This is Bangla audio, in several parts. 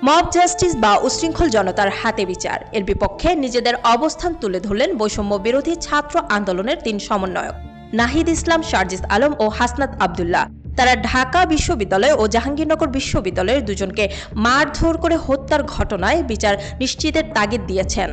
মব জাস্টিস বা উশৃঙ্খল জনতার হাতে বিচার এর বিপক্ষে নিজেদের অবস্থান তুলে ধরলেন বৈষম্য বিরোধী ছাত্র আন্দোলনের 3 সমন্বয়ক নাহিদ ইসলাম, শারজিস আলম ও হাসনাত আব্দুল্লাহ। তারা ঢাকা বিশ্ববিদ্যালয় ও জাহাঙ্গীরনগর বিশ্ববিদ্যালয়ের দুজনকে মারধর করে হত্যার ঘটনায় বিচার নিশ্চিতের তাগিদ দিয়েছেন।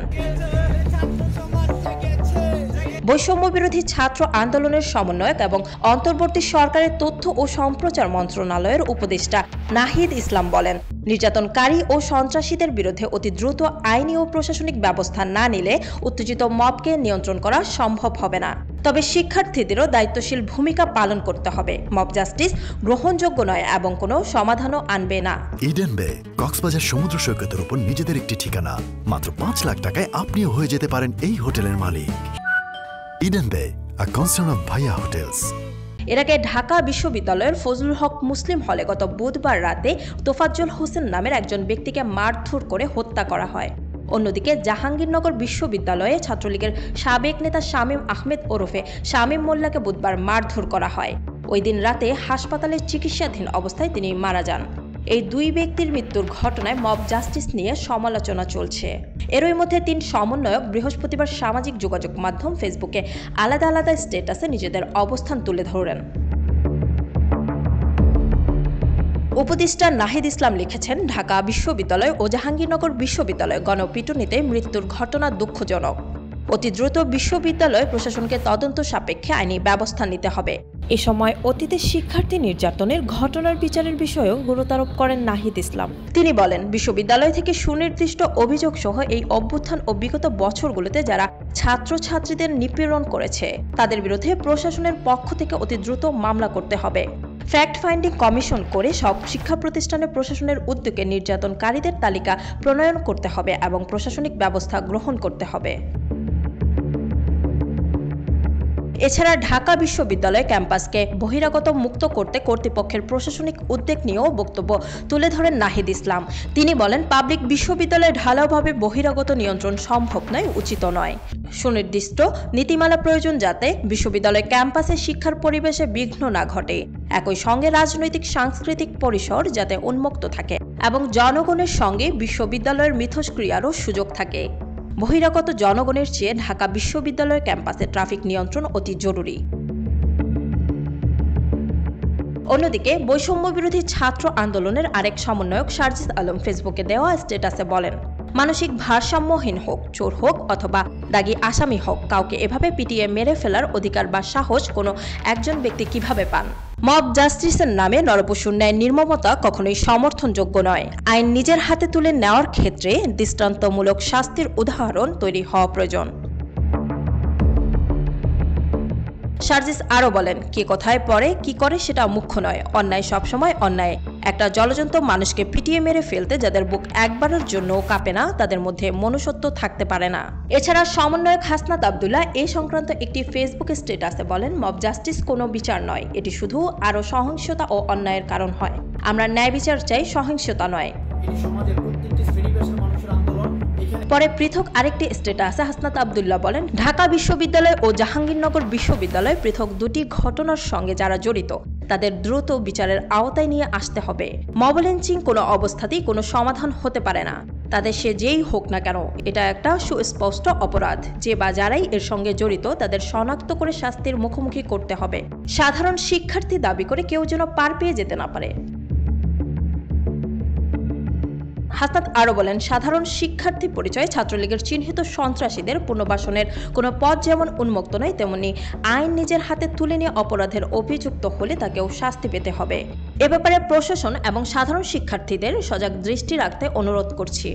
বৈষম্য বিরোধী ছাত্র আন্দোলনের সমন্বয়ক এবং অন্তর্বর্তী সরকারের তথ্য ও সম্প্রচার মন্ত্রণালয়ের উপদেষ্টা নাহিদ ইসলাম বলেন, নির্যাতনকারী ও সন্ত্রাসীদের বিরুদ্ধে অতি দ্রুত আইনি ও প্রশাসনিক ব্যবস্থা না নিলে উত্তেজিত মবকে নিয়ন্ত্রণ করা সম্ভব হবে না। তবে শিক্ষার্থীদেরও দায়িত্বশীল ভূমিকা পালন করতে হবে। মব জাস্টিস গ্রহণযোগ্য নয় এবং কোনো সমাধানও আনবে না। ইডেন বে কক্সবাজার সমুদ্র সৈকতের উপর নিজেদের একটি ঠিকানা। মাত্র 5 লাখ টাকায় আপনিও হয়ে যেতে পারেন এই হোটেলের মালিক। ইডেন বে, a concern of Bhaiya Hotels. এর আগে ঢাকা বিশ্ববিদ্যালয়ের ফজলুল হক মুসলিম হলে গত বুধবার রাতে তোফাজ্জল হোসেন নামের একজন ব্যক্তিকে মারধর করে হত্যা করা হয়। অন্যদিকে জাহাঙ্গীরনগর বিশ্ববিদ্যালয়ে ছাত্রলীগের সাবেক নেতা শামীম আহমেদ ওরফে শামীম মোল্লাকে বুধবার মারধর করা হয়। ওই দিন রাতে হাসপাতালে চিকিৎসাধীন অবস্থায় তিনি মারা যান। এই 2 ব্যক্তির মৃত্যুর ঘটনায় মব জাস্টিস নিয়ে সমালোচনা চলছে। এরই মধ্যে 3 সমন্বয়ক বৃহস্পতিবার সামাজিক যোগাযোগ মাধ্যম ফেসবুকে আলাদা আলাদা স্ট্যাটাসে নিজেদের অবস্থান তুলে ধরেন। উপদেষ্টা নাহিদ ইসলাম লিখেছেন, ঢাকা বিশ্ববিদ্যালয় ও জাহাঙ্গীরনগর বিশ্ববিদ্যালয় গণপিটুনিতে মৃত্যুর ঘটনা দুঃখজনক। অতি দ্রুত বিশ্ববিদ্যালয় প্রশাসনকে তদন্ত সাপেক্ষে আইনি ব্যবস্থা নিতে হবে। এ সময় অতীতে শিক্ষার্থী নির্যাতনের ঘটনার বিচারের বিষয়েও গুরুত্বারোপ করেন নাহিদ ইসলাম। তিনি বলেন, বিশ্ববিদ্যালয় থেকে সুনির্দিষ্ট অভিযোগ সহ এই অভ্যুত্থান ও বিগত বছরগুলোতে যারা ছাত্রছাত্রীদের নিপীড়ন করেছে তাদের বিরুদ্ধে প্রশাসনের পক্ষ থেকে অতি দ্রুত মামলা করতে হবে। ফ্যাক্ট ফাইন্ডিং কমিশন করে সব শিক্ষা প্রতিষ্ঠানে প্রশাসনের উদ্যোগে নির্যাতনকারীদের তালিকা প্রণয়ন করতে হবে এবং প্রশাসনিক ব্যবস্থা গ্রহণ করতে হবে। এছাড়া ঢাকা বিশ্ববিদ্যালয় ক্যাম্পাসকে বহিরাগত মুক্ত করতে কর্তৃপক্ষের প্রশাসনিক উদ্যোগ নিয়েও বক্তব্য তুলে ধরেন নাহিদ ইসলাম। তিনি বলেন, পাবলিক বিশ্ববিদ্যালয়ে ঢালাওভাবে বহিরাগত নিয়ন্ত্রণ সম্ভব নয়, উচিত নয়। সুনির্দিষ্ট নীতিমালা প্রয়োজন যাতে বিশ্ববিদ্যালয় ক্যাম্পাসে শিক্ষার পরিবেশে বিঘ্ন না ঘটে। একই সঙ্গে রাজনৈতিক সাংস্কৃতিক পরিসর যাতে উন্মুক্ত থাকে এবং জনগণের সঙ্গে বিশ্ববিদ্যালয়ের মিথস্ক্রিয়ারও সুযোগ থাকে। বহিরাগত জনগণের চেয়ে ঢাকা বিশ্ববিদ্যালয় ক্যাম্পাসে ট্রাফিক নিয়ন্ত্রণ অতি জরুরি। অন্যদিকে বৈষম্য বিরোধী ছাত্র আন্দোলনের আরেক সমন্বয়ক শারজিস আলম ফেসবুকে দেওয়া স্ট্যাটাসে বলেন, মানসিক ভারসাম্যহীন হোক, চোর হোক অথবা দাগী আসামি হোক, কাউকে এভাবে পিটিয়ে মেরে ফেলার অধিকার বা সাহস কোনো একজন ব্যক্তি কিভাবে পান? মব জাস্টিসের নামে নরপশুর ন্যায় নির্মমতা কখনোই সমর্থনযোগ্য নয়। আইন নিজের হাতে তুলে নেওয়ার ক্ষেত্রে দৃষ্টান্তমূলক শাস্তির উদাহরণ তৈরি হওয়া প্রয়োজন। শারজিস আরও বলেন, কে কোথায় পড়ে কি করে সেটা মুখ্য নয়। অন্যায় সবসময় অন্যায়। একটা জলজন্ত মানুষকে পিটিয়ে মেরে ফেলতে যাদের বুক একবারের জন্য কাঁপে না, তাদের মধ্যে মনুষ্যত্ব থাকতে পারে না। এছাড়া সমন্বয়ক হাসনাত আব্দুল্লাহ এই সংক্রান্ত একটি ফেসবুক স্ট্যাটাসে বলেন, মব জাস্টিস কোনো বিচার নয়, এটি শুধু আরও সহিংসতা ও অন্যায়ের কারণ হয়। আমরা ন্যায় বিচার চাই, সহিংসতা নয়। পরে পৃথক আরেকটি স্ট্যাটাসে হাসনাত আব্দুল্লাহ বলেন, ঢাকা বিশ্ববিদ্যালয় ও জাহাঙ্গীরনগর বিশ্ববিদ্যালয় পৃথক 2টি ঘটনার সঙ্গে যারা জড়িত তাদের দ্রুত বিচারের আওতায় নিয়ে আসতে হবে। মব লিঞ্চিং কোনো অবস্থাতেই কোনো সমাধান হতে পারে না। তাদের সে যেই হোক না কেন, এটা একটা সুস্পষ্ট অপরাধ। যে বা যারাই এর সঙ্গে জড়িত তাদের শনাক্ত করে শাস্তির মুখোমুখি করতে হবে। সাধারণ শিক্ষার্থী দাবি করে কেউ যেন পার পেয়ে যেতে না পারে। হাসনাত আরও বলেন, সাধারণ শিক্ষার্থী পরিচয়ে ছাত্রলীগের চিহ্নিত সন্ত্রাসীদের পুনর্বাসনের কোনো পথ যেমন উন্মুক্ত নয়, তেমনি আইন নিজের হাতে তুলে নিয়ে অপরাধের অভিযুক্ত হলে তাকেও শাস্তি পেতে হবে। এ ব্যাপারে প্রশাসন এবং সাধারণ শিক্ষার্থীদের সজাগ দৃষ্টি রাখতে অনুরোধ করছি।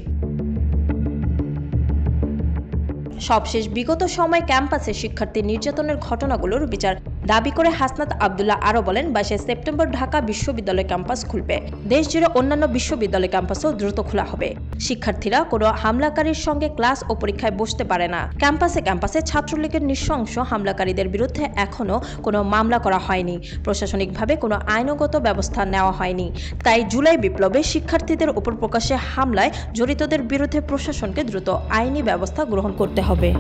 সবশেষ বিগত সময় ক্যাম্পাসে শিক্ষার্থী নির্যাতনের ঘটনাগুলোর বিচার দাবি করে হাসনাত আব্দুল্লাহ আরও বলেন, 22 সেপ্টেম্বর ঢাকা বিশ্ববিদ্যালয় ক্যাম্পাস খুলবে। দেশজুড়ে অন্যান্য বিশ্ববিদ্যালয় ক্যাম্পাসও দ্রুত খোলা হবে। শিক্ষার্থীরা কোনো হামলাকারীর সঙ্গে ক্লাস ও পরীক্ষায় বসতে পারে না। ক্যাম্পাসে ছাত্রলীগের নৃশংস হামলাকারীদের বিরুদ্ধে এখনও কোনো মামলা করা হয়নি। প্রশাসনিকভাবে কোনো আইনগত ব্যবস্থা নেওয়া হয়নি। তাই জুলাই বিপ্লবে শিক্ষার্থীদের উপর প্রকাশ্যে হামলায় জড়িতদের বিরুদ্ধে প্রশাসনকে দ্রুত আইনি ব্যবস্থা গ্রহণ করতে হবে।